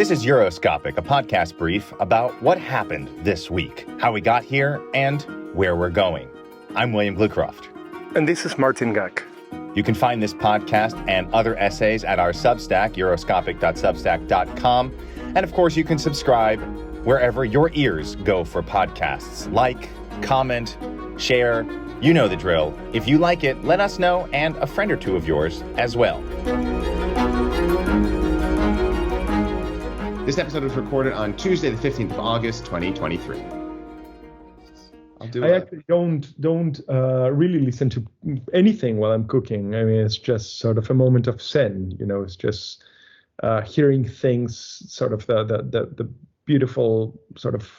This is Euroscopic, a podcast brief about what happened this week, how we got here, and where we're going. I'm William Glucroft. And this is Martin Gack. You can find this podcast and other essays at our Substack, euroscopic.substack.com. And of course, you can subscribe wherever your ears go for podcasts. Like, comment, share, you know the drill. If you like it, let us know, and a friend or two of yours as well. This episode was recorded on Tuesday, the 15th of August, 2023. I actually don't really listen to anything while I'm cooking. I mean, it's just sort of a moment of zen. You know, it's just hearing things, sort of the beautiful sort of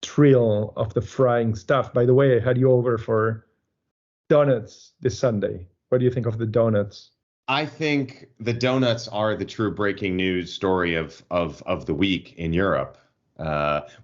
thrill of the frying stuff. By the way, I had you over for donuts this Sunday. What do you think of the donuts? I think the donuts are the true breaking news story of the week in Europe.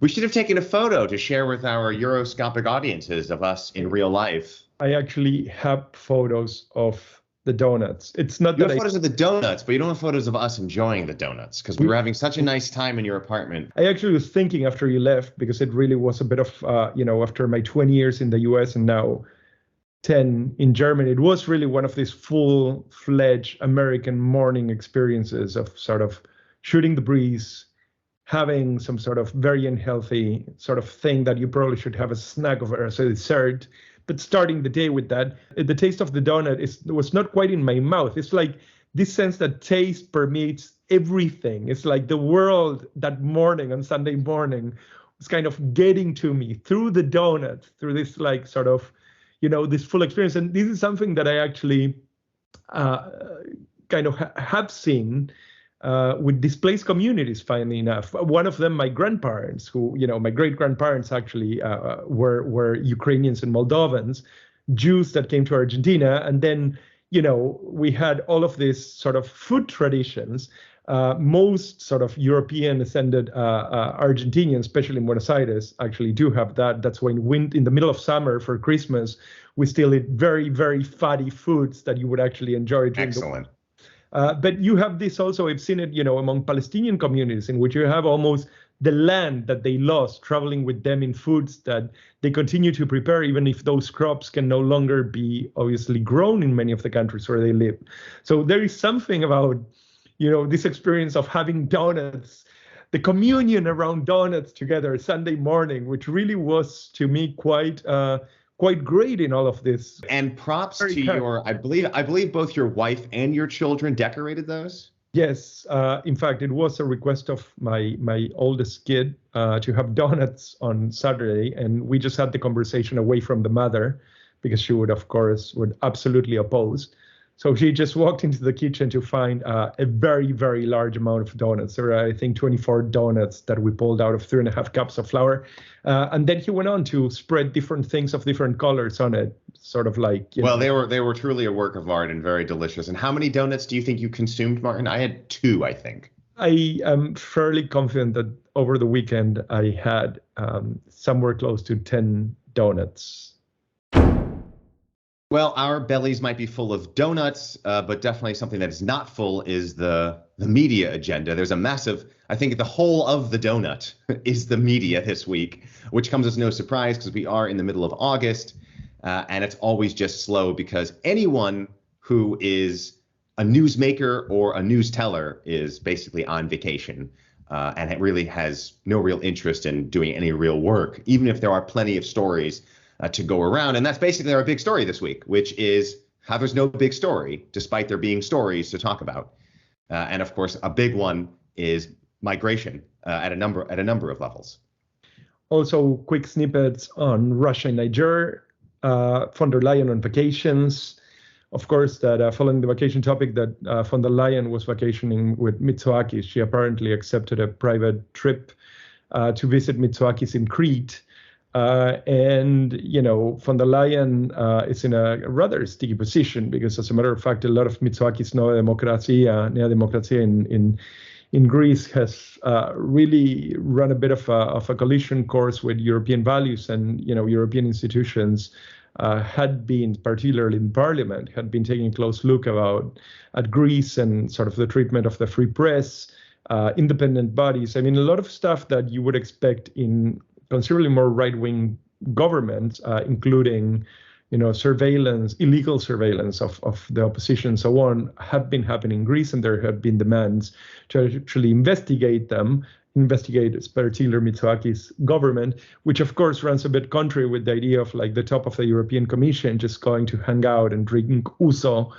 We should have taken a photo to share with our Euroscopic audiences of us in real life. I actually have photos of the donuts. It's not you that have photos of the donuts, but you don't have photos of us enjoying the donuts because we were having such a nice time in your apartment. I actually was thinking after you left, because it really was a bit of, after my 20 years in the US and now 10 in Germany, it was really one of these full-fledged American morning experiences of sort of shooting the breeze, having some sort of very unhealthy sort of thing that you probably should have a snack of as a dessert, but starting the day with that. The taste of the donut was not quite in my mouth. It's like this sense that taste permeates everything. It's like the world that morning on Sunday morning was kind of getting to me through the donut, through this like sort of, this full experience. And this is something that I actually kind of have seen with displaced communities, funnily enough. One of them, my grandparents, who, my great-grandparents actually were Ukrainians and Moldovans, Jews that came to Argentina. And then, we had all of these sort of food traditions. Most sort of European ascended Argentinians, especially in Buenos Aires, actually do have that. That's why in the middle of summer for Christmas, we still eat very, very fatty foods that you would actually enjoy. Excellent. But you have this also, I've seen it, among Palestinian communities in which you have almost the land that they lost traveling with them in foods that they continue to prepare, even if those crops can no longer be obviously grown in many of the countries where they live. So there is something about this experience of having donuts, the communion around donuts together Sunday morning, which really was to me quite great in all of this. And props to your, I believe both your wife and your children decorated those. Yes, in fact, it was a request of my oldest kid to have donuts on Saturday, and we just had the conversation away from the mother because she would absolutely oppose. So she just walked into the kitchen to find a very, very large amount of donuts. There are, I think, 24 donuts that we pulled out of 3.5 cups of flour. And then he went on to spread different things of different colors on it, sort of like. They were truly a work of art and very delicious. And how many donuts do you think you consumed, Martin? I had 2, I think. I am fairly confident that over the weekend I had somewhere close to 10 donuts. Well, our bellies might be full of donuts, but definitely something that is not full is the media agenda. There's a massive, I think the whole of the donut is the media this week, which comes as no surprise because we are in the middle of August, and it's always just slow because anyone who is a newsmaker or a news teller is basically on vacation, and it really has no real interest in doing any real work, even if there are plenty of stories to go around. And that's basically our big story this week, which is how there's no big story, despite there being stories to talk about. And of course, a big one is migration at a number of levels. Also, quick snippets on Russia and Niger, von der Leyen on vacations. Of course, that following the vacation topic, that von der Leyen was vacationing with Mitsotakis. She apparently accepted a private trip to visit Mitsotakis in Crete. And von der Leyen is in a rather sticky position because, as a matter of fact, a lot of Mitsotakis' Nea Demokratia in Greece has really run a bit of a collision course with European values, and European institutions had been, particularly in Parliament, had been taking a close look at Greece and sort of the treatment of the free press. independent bodies. I mean, a lot of stuff that you would expect in considerably more right-wing governments, including, surveillance, illegal surveillance of the opposition, and so on, have been happening in Greece, and there have been demands to actually investigate particularly Mitsotakis' government, which of course runs a bit contrary with the idea of like the top of the European Commission just going to hang out and drink ouzo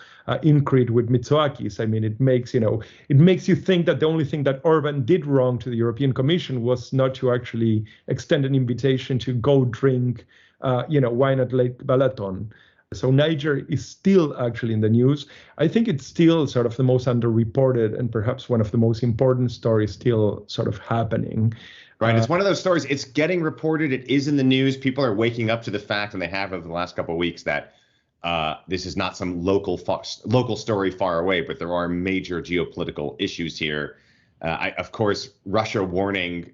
in Crete with Mitsotakis. I mean, it makes you think that the only thing that Orban did wrong to the European Commission was not to actually extend an invitation to go drink wine at Lake Balaton. So Niger is still actually in the news. I think it's still sort of the most underreported and perhaps one of the most important stories still sort of happening. Right. It's one of those stories. It's getting reported. It is in the news. People are waking up to the fact, and they have over the last couple of weeks, that this is not some local story far away, but there are major geopolitical issues here. Of course, Russia warning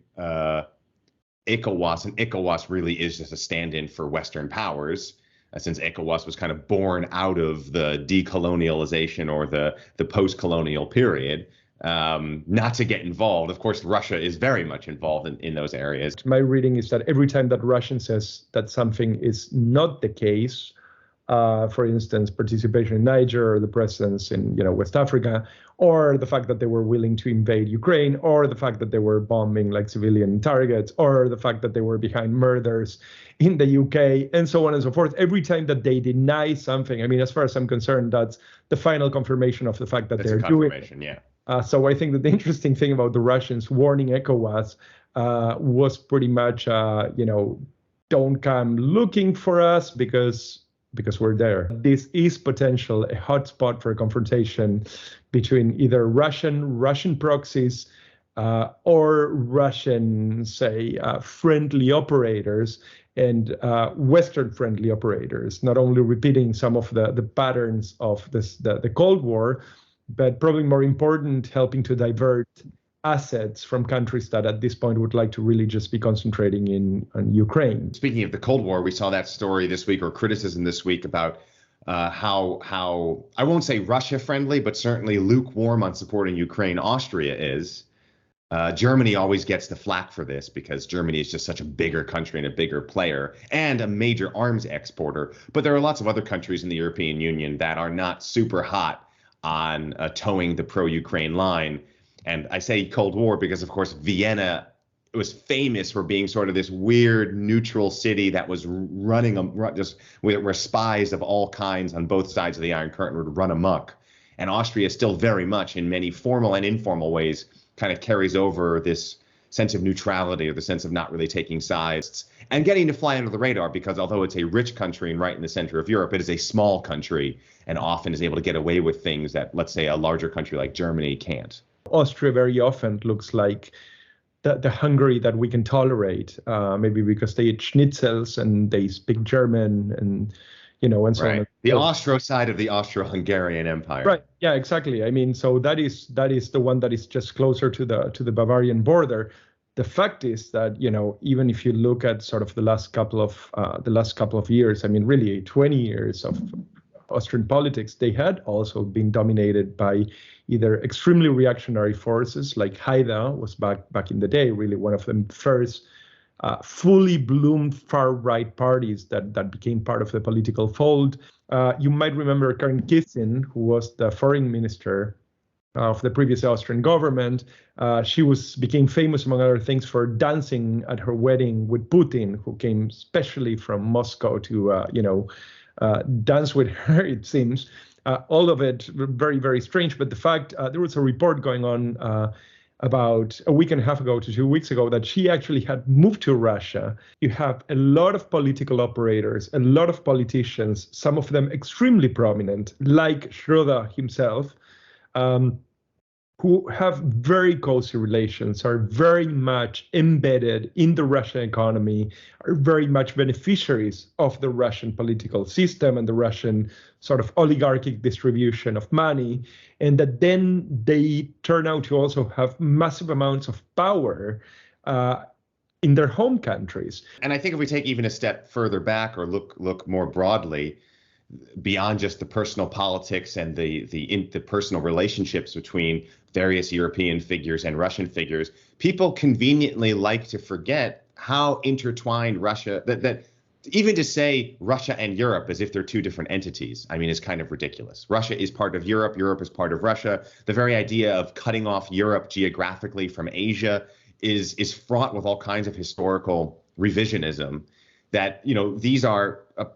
ECOWAS, and ECOWAS really is just a stand-in for Western powers. Since ECOWAS was kind of born out of the decolonialization or the post-colonial period, not to get involved. Of course, Russia is very much involved in those areas. My reading is that every time that Russia says that something is not the case, for instance, participation in Niger, or the presence in West Africa, or the fact that they were willing to invade Ukraine, or the fact that they were bombing like civilian targets, or the fact that they were behind murders in the UK, and so on and so forth. Every time that they deny something, I mean, as far as I'm concerned, that's the final confirmation of the fact that they're doing it. Yeah. So I think that the interesting thing about the Russians warning ECOWAS was pretty much, don't come looking for us because we're there. This is potential a hotspot for a confrontation between either Russian proxies or Russian, say, friendly operators and Western friendly operators, not only repeating some of the patterns of the Cold War, but probably more important, helping to divert assets from countries that at this point would like to really just be concentrating on Ukraine. Speaking of the Cold War, we saw that story this week, or criticism this week, about how I won't say Russia friendly, but certainly lukewarm on supporting Ukraine Austria is. Germany always gets the flack for this because Germany is just such a bigger country and a bigger player and a major arms exporter. But there are lots of other countries in the European Union that are not super hot on towing the pro-Ukraine line. And I say Cold War because, of course, Vienna was famous for being sort of this weird neutral city that was running just where spies of all kinds on both sides of the Iron Curtain would run amok. And Austria still very much, in many formal and informal ways, kind of carries over this sense of neutrality, or the sense of not really taking sides and getting to fly under the radar, because although it's a rich country and right in the center of Europe, it is a small country and often is able to get away with things that, let's say, a larger country like Germany can't. Austria very often looks like the Hungary that we can tolerate, maybe because they eat schnitzels and they speak German and and so on. The Austro side of the Austro-Hungarian Empire. Right. Yeah, exactly. I mean, so that is the one that is just closer to the Bavarian border. The fact is that, even if you look at sort of the last couple of years, I mean, really 20 years of Austrian politics, they had also been dominated by either extremely reactionary forces, like Haida was back in the day, really one of the first fully bloomed far-right parties that became part of the political fold. You might remember Karen Kissin, who was the foreign minister of the previous Austrian government. She became famous, among other things, for dancing at her wedding with Putin, who came specially from Moscow to, dance with her, it seems. All of it very, very strange. But the fact, there was a report going on about a week and a half ago to 2 weeks ago that she actually had moved to Russia. You have a lot of political operators, a lot of politicians, some of them extremely prominent, like Schröder himself, who have very cozy relations, are very much embedded in the Russian economy, are very much beneficiaries of the Russian political system and the Russian sort of oligarchic distribution of money, and that then they turn out to also have massive amounts of power in their home countries. And I think if we take even a step further back, or look more broadly, beyond just the personal politics and the personal relationships between various European figures and Russian figures, people conveniently like to forget how intertwined Russia, that even to say Russia and Europe as if they're two different entities, I mean, is kind of ridiculous. Russia is part of Europe. Europe is part of Russia. The very idea of cutting off Europe geographically from Asia is fraught with all kinds of historical revisionism. That, these are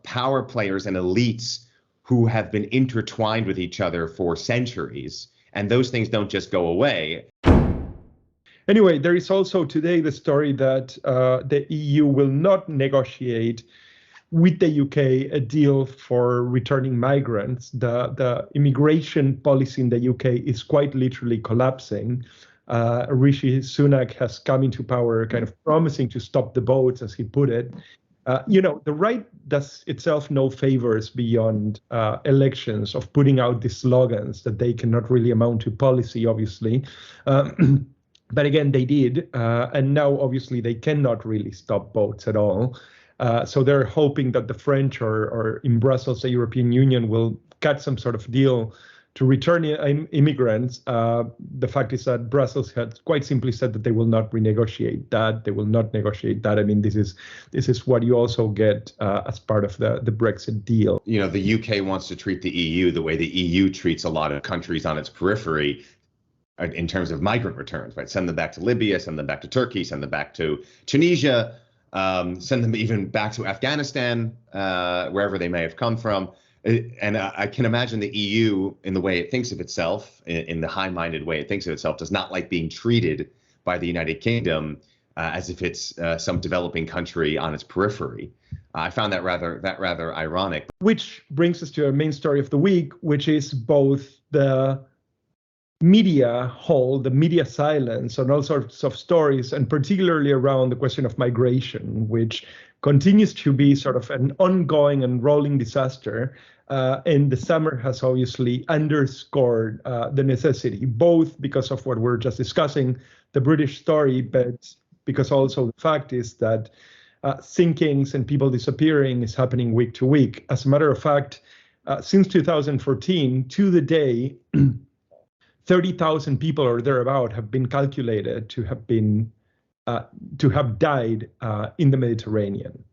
power players and elites who have been intertwined with each other for centuries, and those things don't just go away. Anyway, there is also today the story that the EU will not negotiate with the UK a deal for returning migrants. The immigration policy in the UK is quite literally collapsing. Rishi Sunak has come into power kind of promising to stop the boats, as he put it. The right does itself no favors beyond elections of putting out these slogans that they cannot really amount to policy, obviously. But again, they did. And now, obviously, they cannot really stop boats at all. So they're hoping that the French or in Brussels, the European Union will cut some sort of deal to return immigrants. The fact is that Brussels had quite simply said that they will not renegotiate that. They will not negotiate that. I mean, this is what you also get as part of the Brexit deal. The UK wants to treat the EU the way the EU treats a lot of countries on its periphery in terms of migrant returns, right? Send them back to Libya, send them back to Turkey, send them back to Tunisia, send them even back to Afghanistan, wherever they may have come from. And I can imagine the EU, in the way it thinks of itself, in the high-minded way it thinks of itself, does not like being treated by the United Kingdom as if it's some developing country on its periphery. I found that rather ironic. Which brings us to our main story of the week, which is both the media hold, the media silence on all sorts of stories, and particularly around the question of migration, which continues to be sort of an ongoing and rolling disaster. And the summer has obviously underscored the necessity, both because of what we're just discussing, the British story, but because also the fact is that sinkings and people disappearing is happening week to week. As a matter of fact, since 2014 to the day, 30,000 people or thereabout have been calculated to have died in the Mediterranean.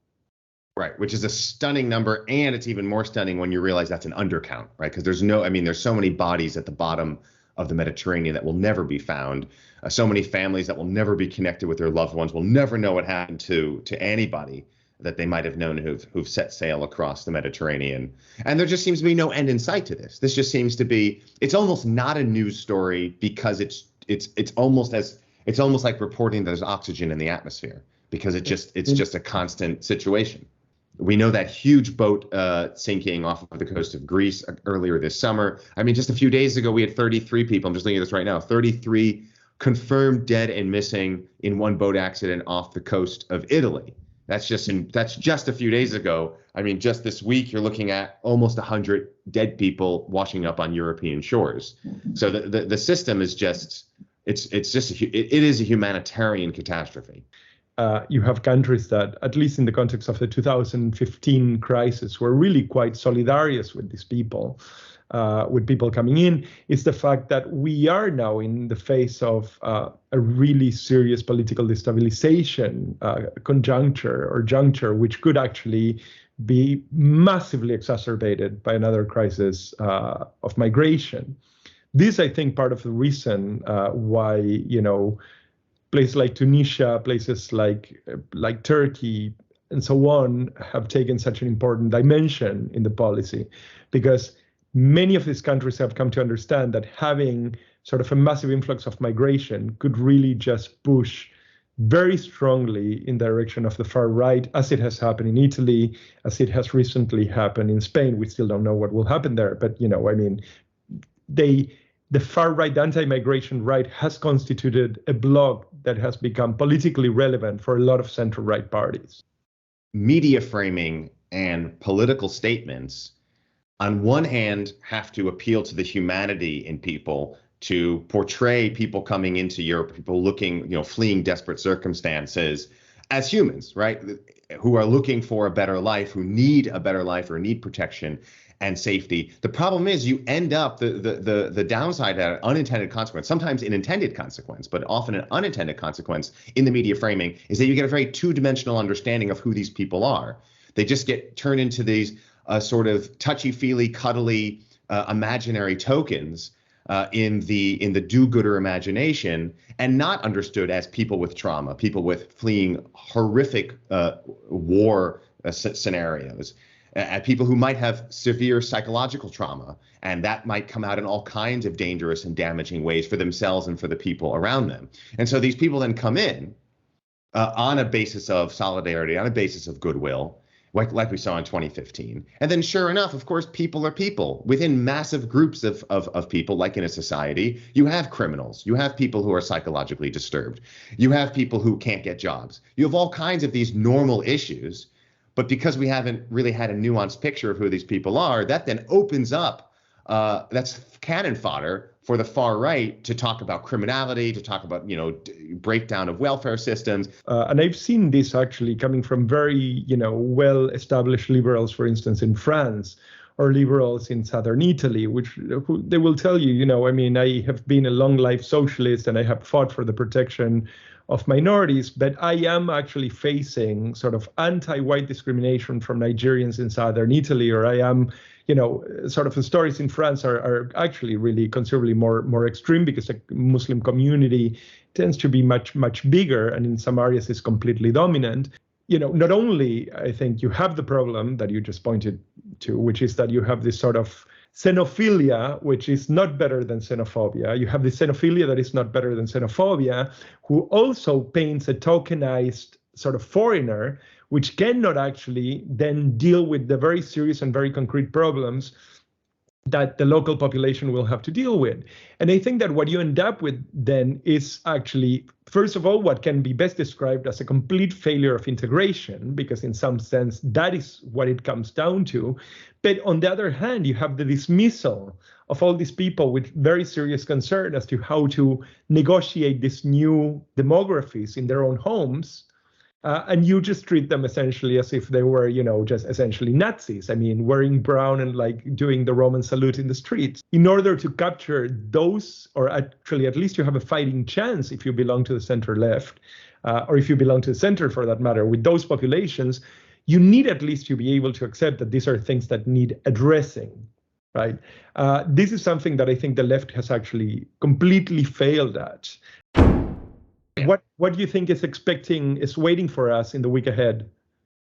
Right, which is a stunning number, and it's even more stunning when you realize that's an undercount, right? Because there's so many bodies at the bottom of the Mediterranean that will never be found. So many families that will never be connected with their loved ones, will never know what happened to anybody that they might have known who've set sail across the Mediterranean. And there just seems to be no end in sight to this. This just seems to be, it's almost not a news story because it's almost like reporting that there's oxygen in the atmosphere, because it's just a constant situation. We know that huge boat sinking off of the coast of Greece earlier this summer. I mean, just a few days ago, we had 33 people. I'm just looking at this right now. 33 confirmed dead and missing in one boat accident off the coast of Italy. That's just a few days ago. I mean, just this week, you're looking at almost 100 dead people washing up on European shores. So the system is just, it is a humanitarian catastrophe. You have countries that, at least in the context of the 2015 crisis, were really quite solidarious with these people, with people coming in. It's the fact that we are now in the face of a really serious political destabilization juncture, which could actually be massively exacerbated by another crisis of migration. This, I think, part of the reason why, places like Tunisia, places like Turkey, and so on, have taken such an important dimension in the policy, because many of these countries have come to understand that having sort of a massive influx of migration could really just push very strongly in the direction of the far right, as it has happened in Italy, as it has recently happened in Spain. We still don't know what will happen there, but the far right, the anti-migration right, has constituted a bloc that has become politically relevant for a lot of center-right parties. Media framing and political statements, on one hand, have to appeal to the humanity in people, to portray people coming into Europe, people looking, fleeing desperate circumstances as humans, right? Who are looking for a better life, who need a better life or need protection. and safety. The problem is you end up the downside, an unintended consequence, sometimes an intended consequence, but often an unintended consequence in the media framing, is that you get a very two-dimensional understanding of who these people are. They just get turned into these sort of touchy-feely, cuddly, imaginary tokens in the do-gooder imagination, and not understood as people with trauma, people with fleeing horrific war scenarios, people who might have severe psychological trauma, and that might come out in all kinds of dangerous and damaging ways for themselves and for the people around them. And so these people then come in on a basis of solidarity, on a basis of goodwill, like we saw in 2015. And then sure enough, of course, people are people. Within massive groups of people, like in a society, you have criminals. You have people who are psychologically disturbed. You have people who can't get jobs. You have all kinds of these normal issues. But because we haven't really had a nuanced picture of who these people are, that then opens up, that's cannon fodder for the far right to talk about criminality, to talk about, breakdown of welfare systems. And I've seen this actually coming from very, well-established liberals, for instance, in France, or liberals in southern Italy, who they will tell you, I have been a long life socialist and I have fought for the protection of minorities, but I am actually facing sort of anti-white discrimination from Nigerians in southern Italy, or I am, sort of the stories in France are actually really considerably more extreme, because the Muslim community tends to be much bigger, and in some areas is completely dominant. Not only, I think, you have the problem that you just pointed to, which is that you have this sort of xenophilia, which is not better than xenophobia. You have the xenophilia that is not better than xenophobia, who also paints a tokenized sort of foreigner, which cannot actually then deal with the very serious and very concrete problems that the local population will have to deal with. And I think that what you end up with then is actually, first of all, what can be best described as a complete failure of integration, because in some sense, that is what it comes down to. But on the other hand, you have the dismissal of all these people with very serious concern as to how to negotiate these new demographies in their own homes. And you just treat them essentially as if they were, just essentially Nazis. I mean, wearing brown and like doing the Roman salute in the streets. In order to capture those, or actually at least you have a fighting chance if you belong to the center left, or if you belong to the center for that matter, with those populations, you need at least to be able to accept that these are things that need addressing, right? This is something that I think the left has actually completely failed at. What do you think is waiting for us in the week ahead?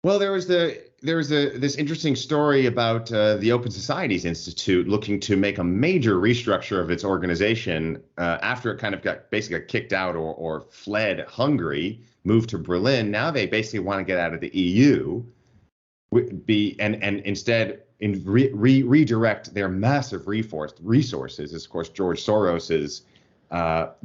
Well, there was this interesting story about the Open Societies Institute looking to make a major restructure of its organization after it kind of got kicked out or fled Hungary, moved to Berlin. Now they basically want to get out of the EU, and instead redirect their massive resources. Of course, George Soros's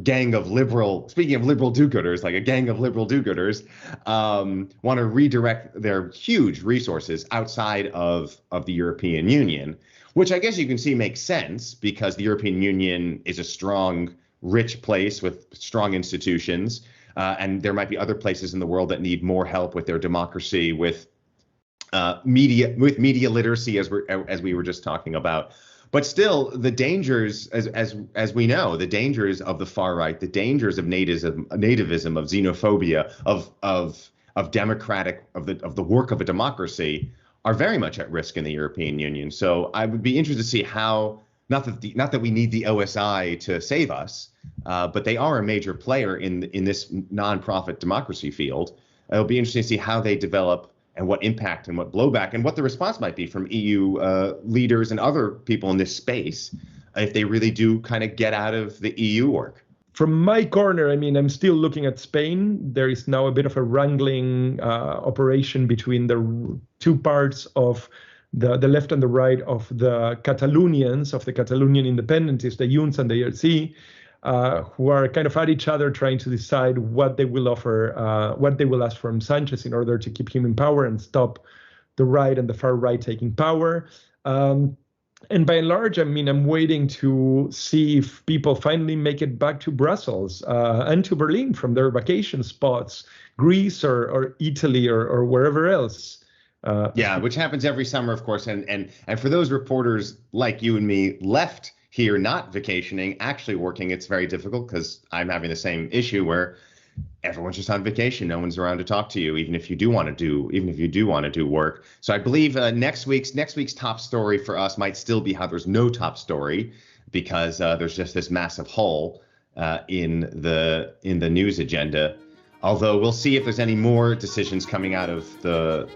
gang of liberal, speaking of liberal do-gooders, like a gang of liberal do-gooders, want to redirect their huge resources outside of the European Union, which I guess you can see makes sense because the European Union is a strong, rich place with strong institutions, and there might be other places in the world that need more help with their democracy, with media literacy, as we were just talking about. But still, the dangers, as we know, the dangers of the far right, the dangers of nativism, of xenophobia, of the work of a democracy, are very much at risk in the European Union. So I would be interested to see how, not that we need the OSI to save us, but they are a major player in this nonprofit democracy field. It'll be interesting to see how they develop, and what impact and what blowback and what the response might be from EU leaders and other people in this space if they really do kind of get out of the EU work. From my corner, I mean, I'm still looking at Spain. There is now a bit of a wrangling operation between the two parts of the left and the right of the Catalonians, of the Catalonian independentists, the Junts and the ERC, who are kind of at each other trying to decide what they will offer, what they will ask from Sanchez in order to keep him in power and stop the right and the far right taking power. And by and large, I mean, I'm waiting to see if people finally make it back to Brussels and to Berlin from their vacation spots, Greece or Italy or wherever else. Yeah, which happens every summer, of course. And for those reporters like you and me left here, not vacationing, actually working, it's very difficult because I'm having the same issue where everyone's just on vacation. No one's around to talk to you, even if you do want to do work. So I believe next week's top story for us might still be how there's no top story because there's just this massive hole in the news agenda. Although we'll see if there's any more decisions coming out of the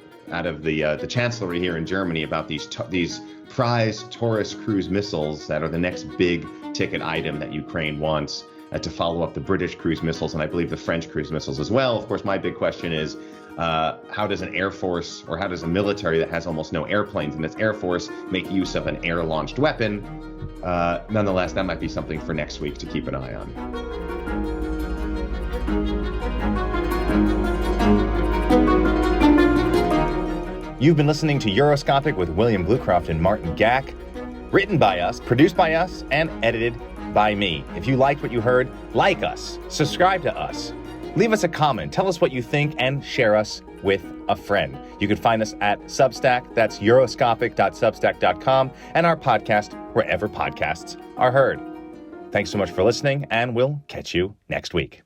chancellery here in Germany about these prize Taurus cruise missiles that are the next big ticket item that Ukraine wants to follow up the British cruise missiles and I believe the French cruise missiles as well. Of course, my big question is how does an air force or how does a military that has almost no airplanes in its air force make use of an air-launched weapon? Nonetheless, that might be something for next week to keep an eye on. You've been listening to Euroscopic with William Bluecroft and Martin Gack, written by us, produced by us, and edited by me. If you liked what you heard, like us, subscribe to us, leave us a comment, tell us what you think, and share us with a friend. You can find us at Substack, that's euroscopic.substack.com, and our podcast wherever podcasts are heard. Thanks so much for listening, and we'll catch you next week.